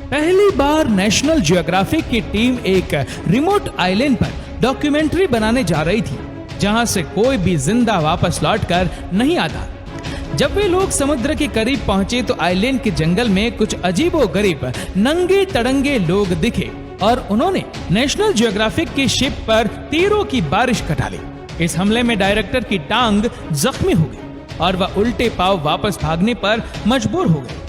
पहली बार national geographic की team एक रिमोट आइलैंड पर डॉक्यूमेंट्री बनाने जा रही थी, जहां से कोई भी जिंदा वापस लौटकर नहीं आता। जब वे लोग समुद्र के करीब पहुंचे तो आइलैंड के जंगल में कुछ अजीबोगरीब नंगे तड़ंगे लोग दिखे और उन्होंने नेशनल ज्योग्राफिक की शिप पर तीरों की बारिश कटा ली। इस हमले में डायरेक्टर की टांग जख्मी हो गई और वह उल्टे पांव वापस भागने पर मजबूर हो गए।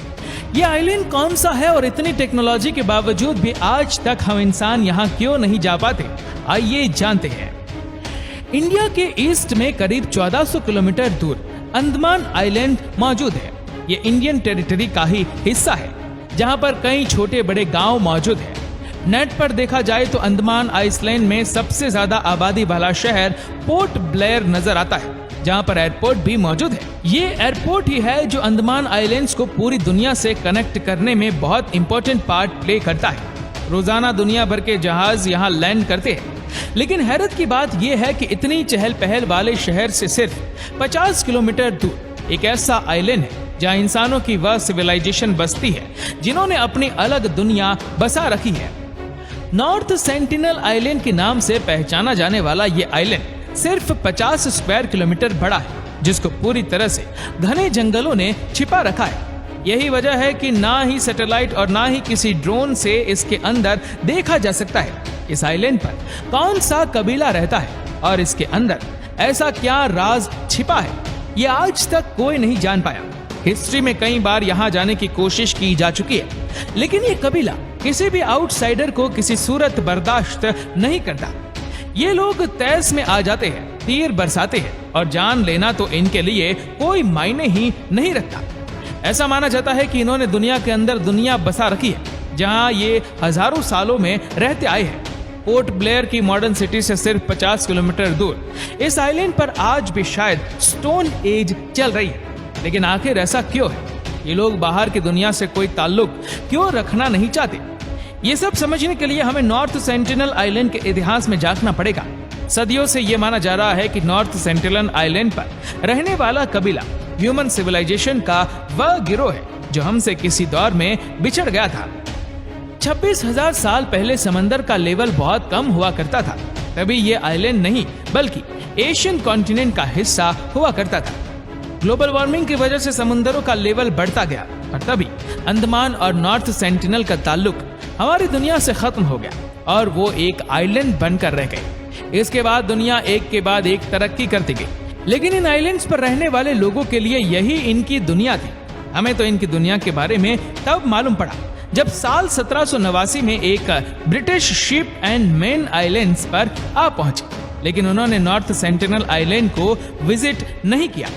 ये आइलैंड कौन सा है और इतनी टेक्नोलॉजी के बावजूद भी आज तक हम इंसान यहाँ क्यों नहीं जा पाते, आइए जानते हैं। इंडिया के ईस्ट में करीब 1400 किलोमीटर दूर अंडमान आइलैंड मौजूद है। ये इंडियन टेरिटरी का ही हिस्सा है, जहां पर कई छोटे बड़े गांव मौजूद है। नेट पर देखा जाए तो अंडमान आइलैंड में सबसे ज्यादा आबादी वाला शहर पोर्ट ब्लेयर नजर आता है, जहां पर एयरपोर्ट भी मौजूद है। ये एयरपोर्ट ही है जो अंडमान आइलैंड्स को पूरी दुनिया से कनेक्ट करने में बहुत इंपॉर्टेंट पार्ट प्ले करता है। रोजाना दुनिया भर के जहाज यहाँ लैंड करते हैं, लेकिन हैरत की बात यह है कि इतनी चहल पहल वाले शहर से सिर्फ 50 किलोमीटर दूर एक ऐसा आइलैंड है जहां इंसानों की वह सिविलाइजेशन बसती है जिन्होंने अपनी अलग दुनिया बसा रखी है। नॉर्थ सेंटिनल आइलैंड के नाम से पहचाना जाने वाला ये आइलैंड सिर्फ 50 स्क्वायर किलोमीटर बड़ा है, जिसको पूरी तरह से घने जंगलों ने छिपा रखा है। यही वजह है कि ना ही सैटेलाइट और ना ही किसी ड्रोन से इसके अंदर देखा जा सकता है इस आइलैंड पर कौन सा कबीला रहता है और इसके अंदर ऐसा क्या राज छिपा है, ये आज तक कोई नहीं जान पाया। हिस्ट्री में कई बार यहाँ जाने की कोशिश की जा चुकी है, लेकिन ये कबीला किसी भी आउटसाइडर को किसी सूरत बर्दाश्त नहीं करता। ये लोग तैस में आ जाते हैं, तीर बरसाते हैं और जान लेना तो इनके लिए कोई मायने ही नहीं रखता। ऐसा माना जाता है कि इन्होंने दुनिया के अंदर दुनिया बसा रखी है, जहां ये हजारों सालों में रहते आए हैं। पोर्ट ब्लेयर की मॉडर्न सिटी से सिर्फ 50 किलोमीटर दूर इस आइलैंड पर आज भी शायद स्टोन एज चल रही है। लेकिन आखिर ऐसा क्यों है? ये लोग बाहर की दुनिया से कोई ताल्लुक क्यों रखना नहीं चाहते? ये सब समझने के लिए हमें नॉर्थ सेंटिनल आइलैंड के इतिहास में झांकना पड़ेगा। सदियों से ये माना जा रहा है कि नॉर्थ सेंटिनल आइलैंड पर रहने वाला कबीला ह्यूमन सिविलाइजेशन का वह गिरोह है जो हमसे किसी दौर में बिछड़ गया था। 26,000 साल पहले समंदर का लेवल बहुत कम हुआ करता था, तभी ये आइलैंड नहीं बल्कि एशियन कॉन्टिनेंट का हिस्सा हुआ करता था। ग्लोबल वार्मिंग की वजह से समुद्रों का लेवल बढ़ता गया और तभी अंडमान और नॉर्थ सेंटिनल का ताल्लुक हमारी दुनिया से खत्म हो गया और वो एक आइलैंड बनकर रह गए। इसके बाद दुनिया एक के बाद एक तरक्की करती गई, लेकिन इन आइलैंड्स पर रहने वाले लोगों के लिए यही इनकी दुनिया थी। हमें तो इनकी दुनिया के बारे में तब मालूम पड़ा जब साल 1789 में एक British ship and main islands पर आ पहुंची, लेकिन उन्होंने नॉर्थ सेंटिनल आइलैंड को विजिट नहीं किया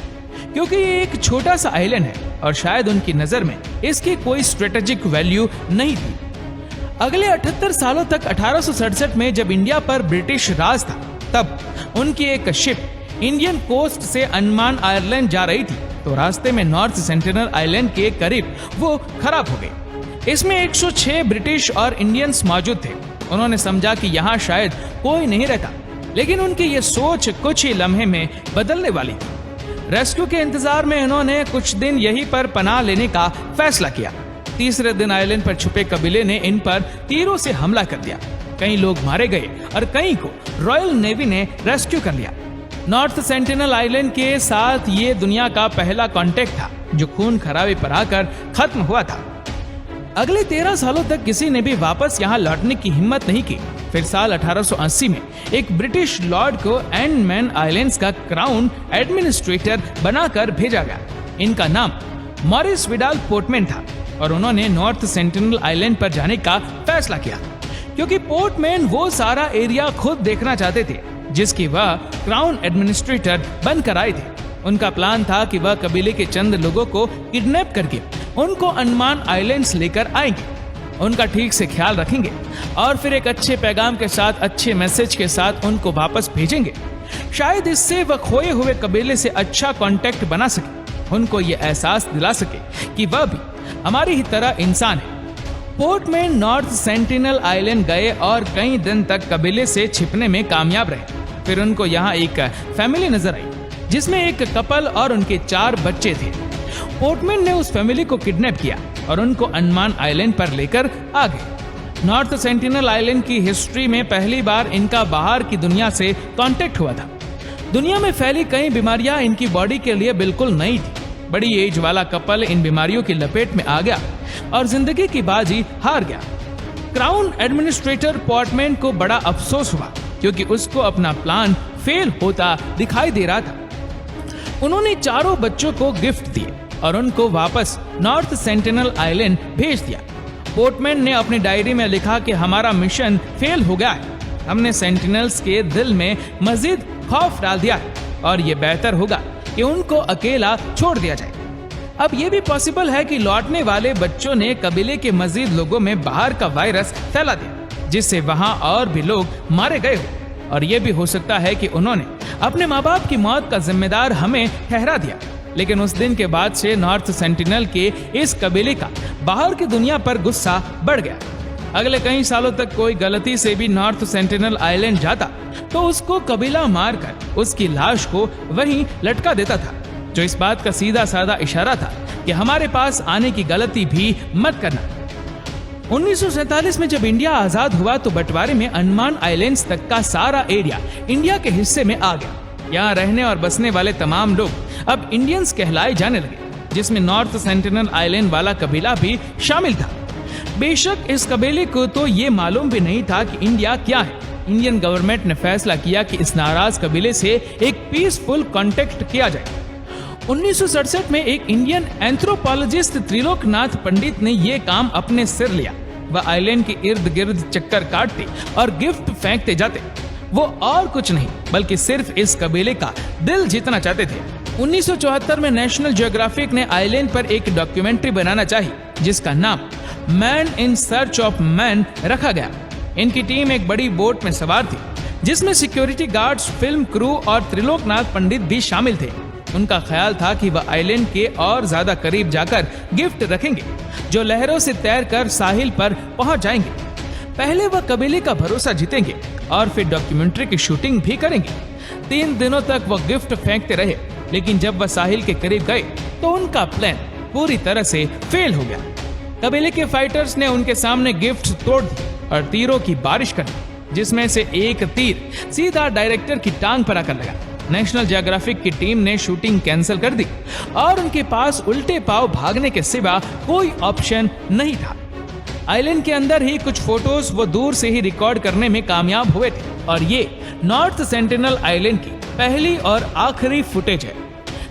क्योंकि ये एक छोटा सा आइलैंड है और शायद उनकी नजर में इसकी कोई स्ट्रेटेजिक वैल्यू नहीं थी। अगले 78 सालों तक 1867 में जब इंडिया पर ब्रिटिश राज था, तब उनकी एक शिप इंडियन कोस्ट से अंडमान आइलैंड जा रही थी, तो रास्ते में नॉर्थ सेंटिनल आइलैंड के करीब वो खराब हो गई। इसमें 106 ब्रिटिश और इंडियंस मौजूद थे। उन्होंने समझा कि यहाँ शायद कोई नहीं रहता, लेकिन उनकी ये सोच कुछ ही लम्हे में बदलने वाली थी। रेस्क्यू के इंतजार में उन्होंने कुछ दिन यहीं पर पनाह लेने का फैसला किया। तीसरे दिन आइलैंड पर छुपे कबीले ने इन पर तीरों से हमला कर दिया। कई लोग मारे गए और कई को रॉयल नेवी ने रेस्क्यू कर लिया। नॉर्थ सेंटिनल आइलैंड के साथ ये दुनिया का पहला कांटेक्ट था जो खून खराबे पर आकर खत्म हुआ था। अगले 13 सालों तक किसी ने भी वापस यहाँ लौटने की हिम्मत नहीं की। फिर साल 1880 में एक ब्रिटिश लॉर्ड को अंडमान आइलैंड्स का क्राउन एडमिनिस्ट्रेटर बनाकर भेजा गया। इनका नाम मॉरिस विडाल पोर्टमैन था और उन्होंने नॉर्थ सेंटिनल आइलैंड पर जाने का फैसला किया क्योंकि पोर्टमैन वो सारा एरिया खुद देखना चाहते थे जिसकी वह क्राउन एडमिनिस्ट्रेटर बनकर आए थे। उनका प्लान था कि वह कबीले के चंद लोगों को किडनैप करके उनको अंडमान आइलैंड्स लेकर आएंगे, उनका ठीक से ख्याल रखेंगे और फिर एक अच्छे पैगाम के साथ, अच्छे मैसेज के साथ उनको वापस भेजेंगे। शायद इससे वह खोए हुए कबीले से अच्छा कांटेक्ट बना सके, उनको ये एहसास दिला सके कि वह भी हमारी ही तरह इंसान है। पोर्टमैन नॉर्थ सेंटिनल आइलैंड गए और कई दिन तक कबीले से छिपने में कामयाब रहे। फिर उनको यहाँ एक फैमिली नजर आई जिसमें एक कपल और उनके 4 बच्चे थे। पोर्टमैन ने उस फैमिली को किडनैप किया और उनको अंडमान आइलैंड पर लेकर आ गए। नॉर्थ सेंटिनल आइलैंड की हिस्ट्री में पहली बार इनका बाहर की दुनिया से कांटेक्ट हुआ था। दुनिया में फैली कई बीमारियां इनकी बॉडी के लिए बिल्कुल नई थी। बड़ी एज वाला कपल इन बीमारियों की लपेट में आ गया और जिंदगी की बाजी हार गया। क्राउन एडमिनिस्ट्रेटर पोर्टमैन को बड़ा अफसोस हुआ क्योंकि उसको अपना प्लान फेल होता दिखाई दे रहा था। उन्होंने चारों बच्चों को गिफ्ट दिए और उनको वापस नॉर्थ सेंटिनल आइलैंड भेज दिया। पोर्टमैन ने अपनी डायरी में लिखा कि हमारा मिशन फेल हो गया है, हमने सेंटिनल्स के दिल में मजीद खौफ डाल दिया है और ये बेहतर होगा कि उनको अकेला छोड़ दिया जाए। अब ये भी पॉसिबल है कि लौटने वाले बच्चों ने कबीले के मजीद लोगों में बाहर का वायरस फैला दिया जिससे वहां और भी लोग मारे गए हो, और ये भी हो सकता है कि उन्होंने अपने माँ बाप की मौत का जिम्मेदार हमें ठहरा दिया। लेकिन उस दिन के बाद से नॉर्थ सेंटिनल के इस कबीले का बाहर की दुनिया पर गुस्सा बढ़ गया। अगले कई सालों तक कोई गलती से भी नॉर्थ सेंटिनल आइलैंड जाता तो उसको कबीला मारकर उसकी लाश को वहीं लटका देता था, जो इस बात का सीधा साधा इशारा था कि हमारे पास आने की गलती भी मत करना। 1947 में जब इंडिया आजाद हुआ तो बंटवारे में अंडमान आइलैंड्स तक का सारा एरिया इंडिया के हिस्से में आ गया। यहाँ रहने और बसने वाले तमाम लोग अब इंडियंस कहलाए जाने लगे, जिसमें नॉर्थ सेंटिनल आइलैंड वाला कबीला भी शामिल था। बेशक इस कबीले को तो ये मालूम भी नहीं था कि इंडिया क्या है। इंडियन गवर्नमेंट ने फैसला किया कि इस नाराज कबीले से एक पीसफुल कांटेक्ट किया जाए। 1967 में एक इंडियन एंथ्रोपोलॉजिस्ट त्रिलोकनाथ पंडित ने ये काम अपने सिर लिया। वह आइलैंड के इर्द गिर्द चक्कर काटते और गिफ्ट फेंकते जाते। वो और कुछ नहीं बल्कि सिर्फ इस कबीले का दिल जीतना चाहते थे। 1974 में नेशनल ज्योग्राफिक ने आइलैंड पर एक डॉक्यूमेंट्री बनाना चाहिए जिसका नाम man in search of man रखा गया। इनकी टीम एक बड़ी बोट में सवार थी जिसमें सिक्योरिटी गार्ड्स, फिल्म क्रू और त्रिलोकनाथ पंडित भी शामिल थे। उनका ख्याल था कि वह आइलैंड के और ज्यादा करीब जाकर गिफ्ट रखेंगे जो लहरों से तैरकर साहिल पर पहुंच जाएंगे। पहले वह कबीले का भरोसा जीतेंगे और फिर डॉक्यूमेंट्री की शूटिंग भी करेंगे। 3 दिनों तक वह गिफ्ट फेंकते रहे, लेकिन जब वह साहिल के करीब गए तो उनका प्लान पूरी तरह से फेल हो गया। कबीले के फाइटर्स ने उनके सामने गिफ्ट तोड़ दिए और तीरों की बारिश कर दी, जिसमें से एक तीर सीधा डायरेक्टर की टांग पर आकर लगा। नेशनल ज्योग्राफिक की टीम ने शूटिंग कैंसिल कर दी और उनके पास उल्टे पांव भागने के सिवा कोई ऑप्शन नहीं था। आइलैंड के अंदर ही कुछ फोटोज वो दूर से ही रिकॉर्ड करने में कामयाब हुए थे और ये नॉर्थ सेंटिनल आइलैंड की पहली और आखिरी फुटेज है।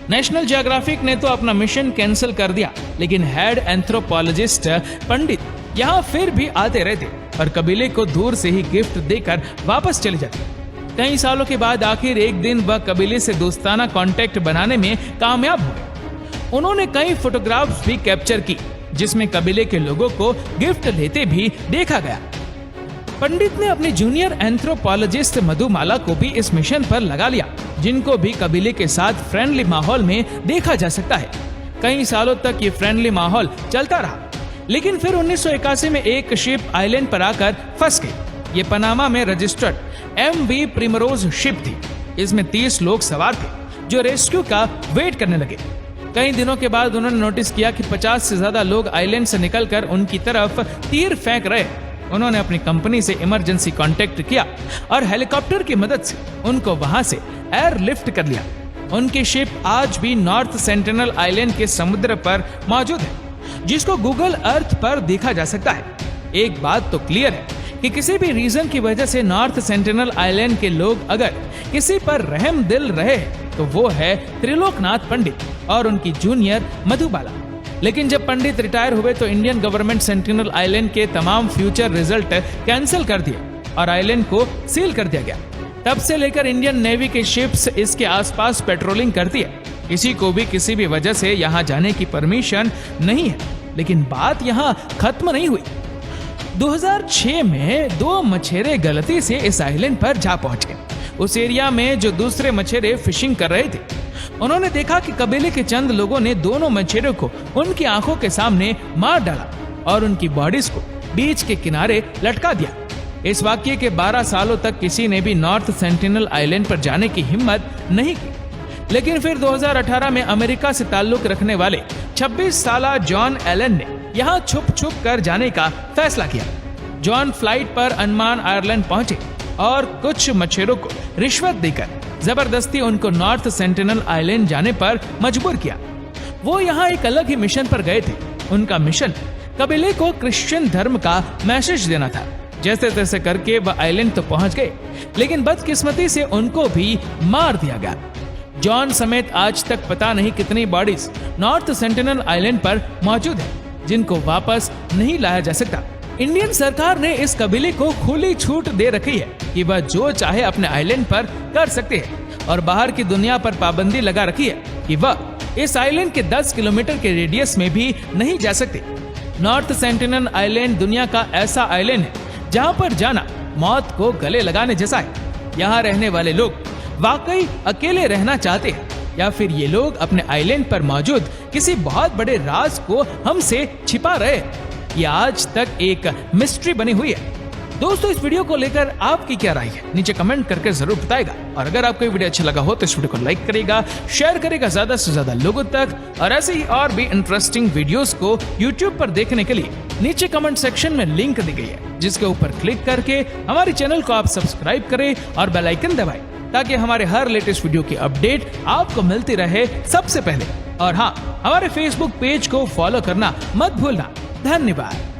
नेशनल ज्योग्राफिक ने तो अपना मिशन कैंसिल कर दिया, लेकिन हेड एंथ्रोपोलॉजिस्ट पंडित यहाँ फिर भी आते रहते और कबीले को दूर से ही गिफ्ट देकर वापस चले जाते। कई सालों के बाद आखिर एक दिन वह कबीले से दोस्ताना कांटेक्ट बनाने में कामयाब हुए। उन्होंने कई फोटोग्राफ्स भी कैप्चर की जिसमें कबीले के लोगों को गिफ्ट लेते भी देखा गया। पंडित ने अपनी जूनियर एंथ्रोपोलॉजिस्ट मधुमाला को भी इस मिशन पर लगा लिया, जिनको भी कबीले के साथ फ्रेंडली माहौल में देखा जा सकता है। कई सालों तक ये फ्रेंडली माहौल चलता रहा, लेकिन फिर 1981 में एक शिप आइलैंड पर आकर फंस गई। ये पनामा में रजिस्टर्ड MV प्रिमरोज शिप थी। इसमें 30 लोग सवार थे जो रेस्क्यू का वेट करने लगे। कई दिनों के बाद उन्होंने नोटिस किया कि 50 से ज्यादा लोग आइलैंड से निकलकर उनकी तरफ तीर फेंक रहे। उन्होंने अपनी कंपनी से इमरजेंसी कांटेक्ट किया और हेलीकॉप्टर की मदद से उनको वहां से एयरलिफ्ट कर लिया। उनकी शिप आज भी नॉर्थ सेंटिनल आइलैंड के समुद्र पर मौजूद है, जिसको गूगल अर्थ पर देखा जा सकता है। एक बात तो क्लियर है कि किसी भी रीजन की वजह से नॉर्थ सेंटिनल आइलैंड के लोग अगर किसी पर रहम दिल रहे तो वो है त्रिलोकनाथ पंडित और उनकी जूनियर मधुबाला। लेकिन जब पंडित रिटायर हुए तो इंडियन गवर्नमेंट सेंटिनल आइलैंड के तमाम फ्यूचर रिजल्ट कैंसिल कर दिए और आइलैंड को सील कर दिया गया। तब से लेकर इंडियन नेवी की शिप्स इसके आसपास पेट्रोलिंग करती है। किसी को भी किसी भी वजह से यहाँ जाने की परमिशन नहीं है। लेकिन बात यहाँ खत्म नहीं हुई। 2006 में 2 मछेरे गलती से इस आइलैंड पर जा पहुंचे। उस एरिया में जो दूसरे मछेरे फिशिंग कर रहे थे, उन्होंने देखा कि कबीले के चंद लोगों ने दोनों मछेरों को उनकी आंखों के सामने मार डाला और उनकी बॉडीज को बीच के किनारे लटका दिया। इस वाकये के 12 सालों तक किसी ने भी नॉर्थ सेंटिनल आइलैंड पर जाने की हिम्मत नहीं की। लेकिन फिर 2018 में अमेरिका से ताल्लुक रखने वाले 26 साला जॉन एलन ने यहाँ छुप छुप कर जाने का फैसला किया। जॉन फ्लाइट पर अंडमान आयरलैंड पहुंचे और कुछ मछुआरों को रिश्वत देकर जबरदस्ती उनको नॉर्थ सेंटिनल आइलैंड जाने पर मजबूर किया। वो यहाँ एक अलग ही मिशन पर गए थे। उनका मिशन कबीले को क्रिश्चियन धर्म का मैसेज देना था। जैसे तैसे करके वह आइलैंड तो पहुंच गए, लेकिन बदकिस्मती से उनको भी मार दिया गया। जॉन समेत आज तक पता नहीं कितनी बॉडीज नॉर्थ सेंटिनल आइलैंड पर मौजूद है, जिनको वापस नहीं लाया जा सकता। इंडियन सरकार ने इस कबीले को खुली छूट दे रखी है कि वह जो चाहे अपने आइलैंड पर कर सकते हैं, और बाहर की दुनिया पर पाबंदी लगा रखी है कि वह इस आइलैंड के 10 किलोमीटर के रेडियस में भी नहीं जा सकते। नॉर्थ सेंटिनल आइलैंड दुनिया का ऐसा आइलैंड है जहां पर जाना मौत को गले लगाने जैसा है। यहाँ रहने वाले लोग वाकई अकेले रहना चाहते हैं, या फिर ये लोग अपने आइलैंड पर मौजूद किसी बहुत बड़े राज को हमसे छिपा रहे। ये आज तक एक मिस्ट्री बनी हुई है। दोस्तों, इस वीडियो को लेकर आपकी क्या राय है, नीचे कमेंट करके जरूर बताएगा। और अगर आपको ये वीडियो अच्छा लगा हो तो इस वीडियो को लाइक करेगा, शेयर करेगा ज्यादा से ज्यादा लोगों तक। और ऐसे ही और भी इंटरेस्टिंग वीडियोस को YouTube पर देखने के लिए नीचे कमेंट सेक्शन में लिंक दी गई है, जिसके ऊपर क्लिक करके हमारे चैनल को आप सब्सक्राइब करें और बेल आइकन दबाएं, ताकि हमारे हर लेटेस्ट वीडियो की अपडेट आपको मिलती रहे सबसे पहले। और हाँ, हमारे Facebook पेज को फॉलो करना मत भूलना। धन्यवाद।